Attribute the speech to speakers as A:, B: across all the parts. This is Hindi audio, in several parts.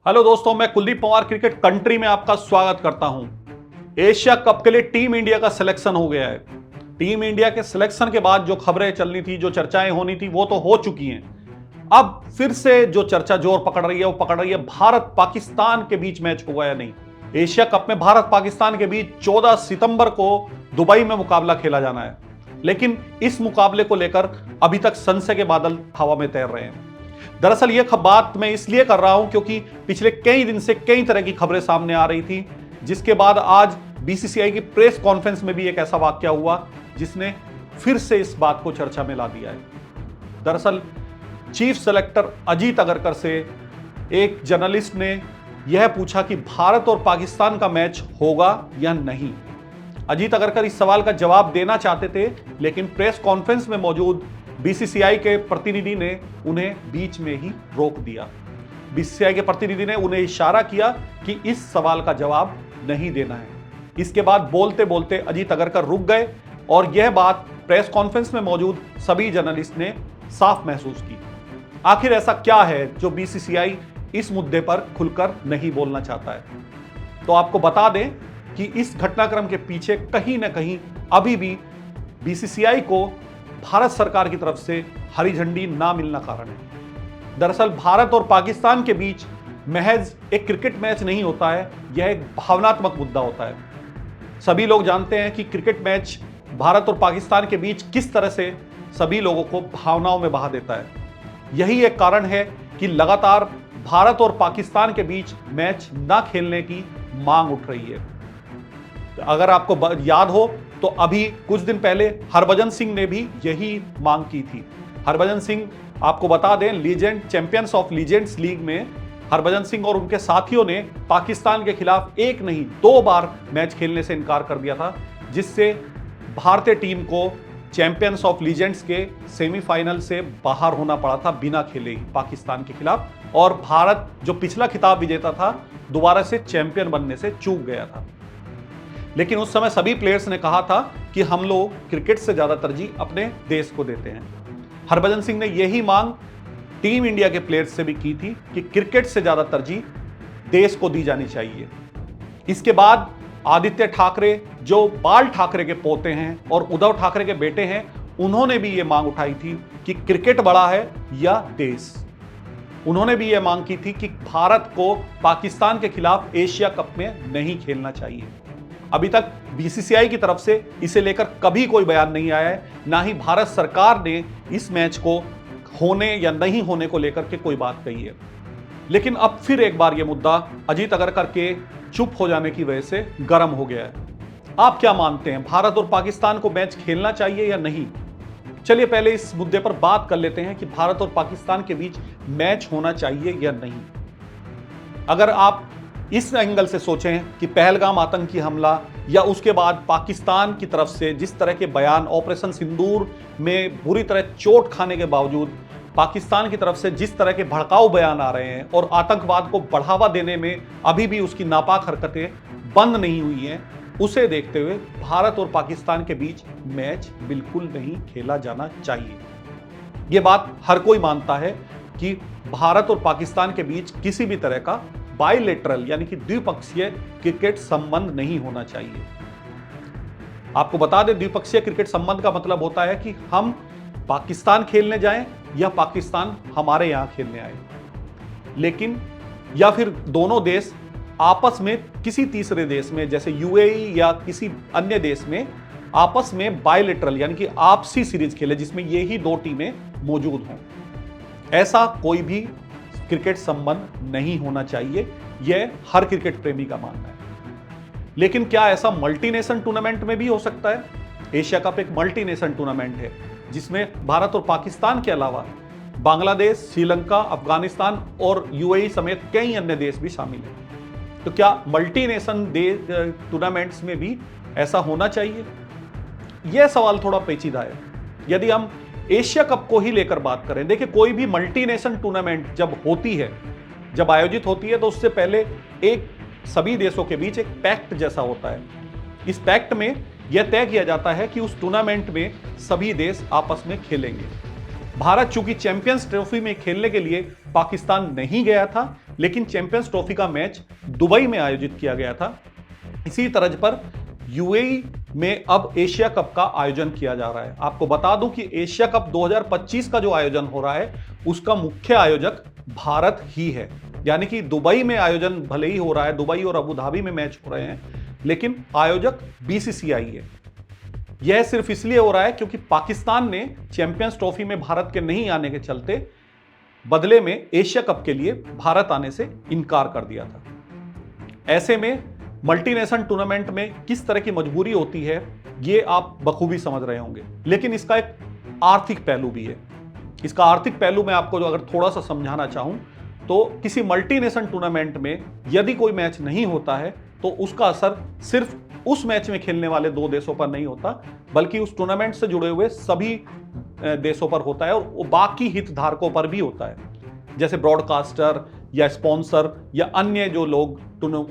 A: हेलो दोस्तों, मैं कुलदीप पवार क्रिकेट कंट्री में आपका स्वागत करता हूं। एशिया कप के लिए टीम इंडिया का सिलेक्शन हो गया है। टीम इंडिया के सिलेक्शन के बाद जो खबरें चलनी थी, जो चर्चाएं होनी थी, वो तो हो चुकी हैं। अब फिर से जो चर्चा जोर पकड़ रही है, वो पकड़ रही है भारत पाकिस्तान के बीच मैच होगा या नहीं। एशिया कप में भारत पाकिस्तान के बीच 14 सितंबर को दुबई में मुकाबला खेला जाना है, लेकिन इस मुकाबले को लेकर अभी तक संशय के बादल हवा में तैर रहे हैं। दरअसल यह बात मैं इसलिए कर रहा हूं क्योंकि पिछले कई दिन से कई तरह की खबरें सामने आ रही थी, जिसके बाद आज बीसीसीआई की प्रेस कॉन्फ्रेंस में भी एक ऐसा वाकया हुआ जिसने फिर से इस बात को चर्चा में ला दिया है। दरअसल चीफ सेलेक्टर अजीत अगरकर से एक जर्नलिस्ट ने यह पूछा कि भारत और पाकिस्तान का मैच होगा या नहीं। अजीत अगरकर इस सवाल का जवाब देना चाहते थे, लेकिन प्रेस कॉन्फ्रेंस में मौजूद बीसीसीआई के प्रतिनिधि ने उन्हें बीच में ही रोक दिया। बीसीसीआई के प्रतिनिधि ने उन्हें इशारा किया कि इस सवाल का जवाब नहीं देना है। इसके बाद बोलते बोलते अजीत अगरकर रुक गए और यह बात प्रेस कॉन्फ्रेंस में मौजूद सभी जर्नलिस्ट ने साफ महसूस की। आखिर ऐसा क्या है जो बीसीसीआई इस मुद्दे पर खुलकर नहीं बोलना चाहता है? तो आपको बता दें कि इस घटनाक्रम के पीछे कहीं ना कहीं अभी भी बीसीसीआई को भारत सरकार की तरफ से हरी झंडी ना मिलना कारण है। दरअसल भारत और पाकिस्तान के बीच महज एक क्रिकेट मैच नहीं होता है, यह एक भावनात्मक मुद्दा होता है। सभी लोग जानते हैं कि क्रिकेट मैच भारत और पाकिस्तान के बीच किस तरह से सभी लोगों को भावनाओं में बहा देता है। यही एक कारण है कि लगातार भारत और पाकिस्तान के बीच मैच ना खेलने की मांग उठ रही है। अगर आपको याद हो तो अभी कुछ दिन पहले हरभजन सिंह ने भी यही मांग की थी। हरभजन सिंह, आपको बता दें, legend champions of legends league में हरभजन सिंह और उनके साथियों ने पाकिस्तान के खिलाफ एक नहीं 2 बार मैच खेलने से इनकार कर दिया था, जिससे भारतीय टीम को चैंपियंस ऑफ लीजेंड्स के सेमीफाइनल से बाहर होना पड़ा था बिना खेले ही पाकिस्तान के खिलाफ, और भारत जो पिछला खिताब विजेता था दोबारा से चैंपियन बनने से चूक गया था। लेकिन उस समय सभी प्लेयर्स ने कहा था कि हम लोग क्रिकेट से ज्यादा तरजीह अपने देश को देते हैं। हरभजन सिंह ने यही मांग टीम इंडिया के प्लेयर्स से भी की थी कि क्रिकेट से ज्यादा तरजीह देश को दी जानी चाहिए। इसके बाद आदित्य ठाकरे, जो बाल ठाकरे के पोते हैं और उद्धव ठाकरे के बेटे हैं, उन्होंने भी यह मांग उठाई थी कि क्रिकेट बड़ा है या देश। उन्होंने भी यह मांग की थी कि भारत को पाकिस्तान के खिलाफ एशिया कप में नहीं खेलना चाहिए। अभी तक बीसीसीआई की तरफ से इसे लेकर कभी कोई बयान नहीं आया है, ना ही भारत सरकार ने इस मैच को होने या नहीं होने को लेकर के कोई बात कही है। लेकिन अब फिर एक बार यह मुद्दा अजीत अगरकर के चुप हो जाने की वजह से गर्म हो गया है। आप क्या मानते हैं, भारत और पाकिस्तान को मैच खेलना चाहिए या नहीं? चलिए पहले इस मुद्दे पर बात कर लेते हैं कि भारत और पाकिस्तान के बीच मैच होना चाहिए या नहीं। अगर आप इस एंगल से सोचें कि पहलगाम आतंकी हमला या उसके बाद पाकिस्तान की तरफ से जिस तरह के बयान, ऑपरेशन सिंदूर में बुरी तरह चोट खाने के बावजूद पाकिस्तान की तरफ से जिस तरह के भड़काऊ बयान आ रहे हैं और आतंकवाद को बढ़ावा देने में अभी भी उसकी नापाक हरकतें बंद नहीं हुई हैं, उसे देखते हुए भारत और पाकिस्तान के बीच मैच बिल्कुल नहीं खेला जाना चाहिए। यह बात हर कोई मानता है कि भारत और पाकिस्तान के बीच किसी भी तरह का बायलैटरल यानी कि द्विपक्षीय क्रिकेट संबंध नहीं होना चाहिए। आपको बता दें, द्विपक्षीय क्रिकेट संबंध का मतलब होता है कि हम पाकिस्तान खेलने जाएं या पाकिस्तान हमारे यहां खेलने आए, लेकिन या फिर दोनों देश आपस में किसी तीसरे देश में जैसे यूएई या किसी अन्य देश में आपस में बायलैटरल यानी कि आपसी सीरीज खेले जिसमें ये ही 2 टीमें मौजूद हों। ऐसा कोई भी क्रिकेट संबंध नहीं होना चाहिए, यह हर क्रिकेट प्रेमी का मानना है। लेकिन क्या ऐसा मल्टीनेशन टूर्नामेंट में भी हो सकता है? एशिया कप एक मल्टीनेशन टूर्नामेंट है जिसमें भारत और पाकिस्तान के अलावा बांग्लादेश, श्रीलंका, अफगानिस्तान और यूएई समेत कई अन्य देश भी शामिल हैं। तो क्या मल्टीनेशन टूर्नामेंट्स में भी ऐसा होना चाहिए? यह सवाल थोड़ा पेचीदा है। यदि हम एशिया कप को ही लेकर बात करें, देखिए कोई भी मल्टीनेशन टूर्नामेंट जब होती है, जब आयोजित होती है, तो उससे पहले एक सभी देशों के बीच एक पैक्ट जैसा होता है। इस पैक्ट में यह तय किया जाता है कि उस टूर्नामेंट में सभी देश आपस में खेलेंगे। भारत चूंकि चैंपियंस ट्रॉफी में खेलने के लिए पाकिस्तान नहीं गया था, लेकिन चैंपियंस ट्रॉफी का मैच दुबई में आयोजित किया गया था। इसी तर्ज पर यूएई में अब एशिया कप का आयोजन किया जा रहा है। आपको बता दूं कि एशिया कप 2025 का जो आयोजन हो रहा है उसका मुख्य आयोजक भारत ही है। यानी कि दुबई में आयोजन भले ही हो रहा है, दुबई और अबू धाबी में मैच हो रहे हैं, लेकिन आयोजक बीसीसीआई है। यह सिर्फ इसलिए हो रहा है क्योंकि पाकिस्तान ने चैंपियंस ट्रॉफी में भारत के नहीं आने के चलते बदले में एशिया कप के लिए भारत आने से इनकार कर दिया था। ऐसे में मल्टीनेशनल टूर्नामेंट में किस तरह की मजबूरी होती है ये आप बखूबी समझ रहे होंगे, लेकिन इसका एक आर्थिक पहलू भी है। इसका आर्थिक पहलू मैं आपको अगर थोड़ा सा समझाना चाहूं तो किसी मल्टीनेशनल टूर्नामेंट में यदि कोई मैच नहीं होता है तो उसका असर सिर्फ उस मैच में खेलने वाले 2 देशों पर नहीं होता, बल्कि उस टूर्नामेंट से जुड़े हुए सभी देशों पर होता है और वो बाकी हितधारकों पर भी होता है, जैसे ब्रॉडकास्टर या स्पॉन्सर या अन्य जो लोग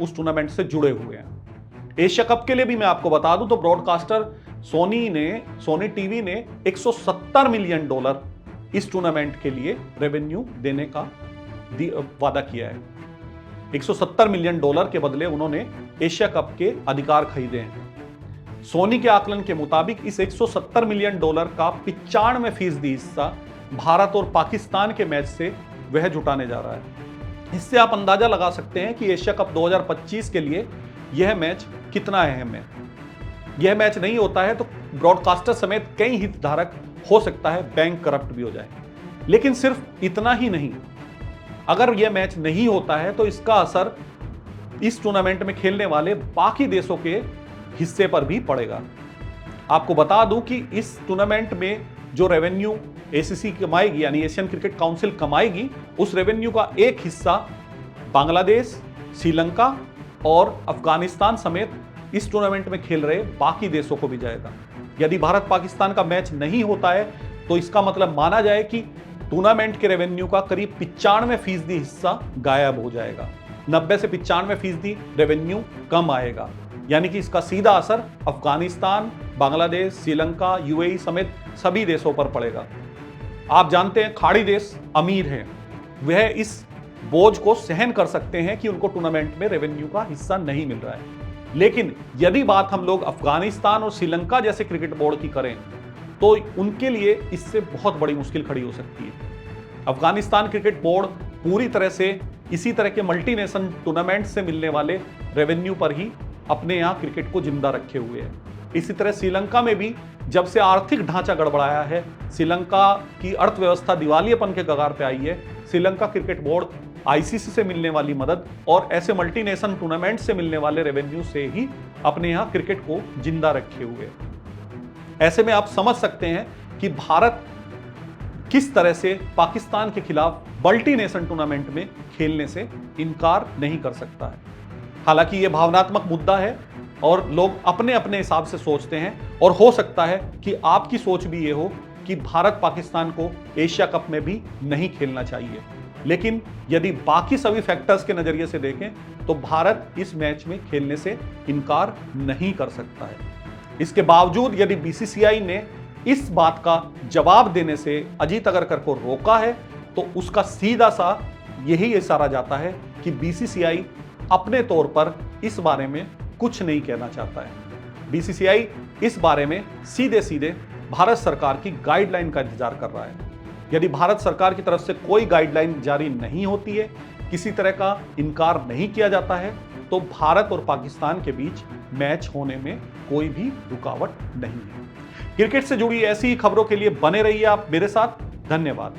A: उस टूर्नामेंट से जुड़े हुए हैं। एशिया कप के लिए भी मैं आपको बता दूं तो ब्रॉडकास्टर सोनी टीवी ने $170 मिलियन इस टूर्नामेंट के लिए रेवेन्यू देने का वादा किया है। $170 मिलियन के बदले उन्होंने एशिया कप के अधिकार खरीदे हैं। सोनी के आकलन के मुताबिक इस $170 मिलियन का 95% हिस्सा भारत और पाकिस्तान के मैच से वह जुटाने जा रहा है। इससे आप अंदाजा लगा सकते हैं कि एशिया कप 2025 के लिए यह मैच कितना अहम है। यह मैच नहीं होता है तो ब्रॉडकास्टर समेत कई हितधारक हो सकता है बैंक करप्ट भी हो जाए। लेकिन सिर्फ इतना ही नहीं, अगर यह मैच नहीं होता है तो इसका असर इस टूर्नामेंट में खेलने वाले बाकी देशों के हिस्से पर भी पड़ेगा। आपको बता दूं कि इस टूर्नामेंट में जो रेवेन्यू एसीसी कमाएगी यानी एशियन क्रिकेट काउंसिल कमाएगी, उस रेवेन्यू का एक हिस्सा बांग्लादेश, श्रीलंका और अफगानिस्तान समेत इस टूर्नामेंट में खेल रहे बाकी देशों को भी जाएगा। यदि भारत पाकिस्तान का मैच नहीं होता है तो इसका मतलब माना जाए कि टूर्नामेंट के रेवेन्यू का करीब 95% हिस्सा गायब हो जाएगा। 90 से 95% रेवेन्यू कम आएगा। यानी कि इसका सीधा असर अफगानिस्तान, बांग्लादेश, श्रीलंका, यूएई समेत सभी देशों पर पड़ेगा। आप जानते हैं खाड़ी देश अमीर हैं, वह इस बोझ को सहन कर सकते हैं कि उनको टूर्नामेंट में रेवेन्यू का हिस्सा नहीं मिल रहा है। लेकिन यदि बात हम लोग अफगानिस्तान और श्रीलंका जैसे क्रिकेट बोर्ड की करें तो उनके लिए इससे बहुत बड़ी मुश्किल खड़ी हो सकती है। अफगानिस्तान क्रिकेट बोर्ड पूरी तरह से इसी तरह के मल्टीनेशनल टूर्नामेंट से मिलने वाले रेवेन्यू पर ही अपने यहाँ क्रिकेट को जिंदा रखे हुए है। इसी तरह श्रीलंका में भी जब से आर्थिक ढांचा गड़बड़ाया है, श्रीलंका की अर्थव्यवस्था दिवालियेपन के कगार पे आई है, श्रीलंका क्रिकेट बोर्ड आईसीसी से मिलने वाली मदद और ऐसे मल्टीनेशनल टूर्नामेंट से मिलने वाले रेवेन्यू से ही अपने यहाँ क्रिकेट को जिंदा रखे हुए। ऐसे में आप समझ सकते हैं कि भारत किस तरह से पाकिस्तान के खिलाफ मल्टीनेशनल टूर्नामेंट में खेलने से इनकार नहीं कर सकता है। हालांकि यह भावनात्मक मुद्दा है और लोग अपने अपने हिसाब से सोचते हैं और हो सकता है कि आपकी सोच भी ये हो कि भारत पाकिस्तान को एशिया कप में भी नहीं खेलना चाहिए। लेकिन यदि बाकी सभी फैक्टर्स के नजरिए से देखें तो भारत इस मैच में खेलने से इनकार नहीं कर सकता है। इसके बावजूद यदि बीसीसीआई ने इस बात का जवाब देने से अजीत अगरकर को रोका है तो उसका सीधा सा यही इशारा जाता है कि बीसीसीआई अपने तौर पर इस बारे में कुछ नहीं कहना चाहता है। बीसीसीआई इस बारे में सीधे सीधे भारत सरकार की गाइडलाइन का इंतजार कर रहा है। यदि भारत सरकार की तरफ से कोई गाइडलाइन जारी नहीं होती है, किसी तरह का इनकार नहीं किया जाता है, तो भारत और पाकिस्तान के बीच मैच होने में कोई भी रुकावट नहीं है। क्रिकेट से जुड़ी ऐसी ही खबरों के लिए बने रहिए आप मेरे साथ। धन्यवाद।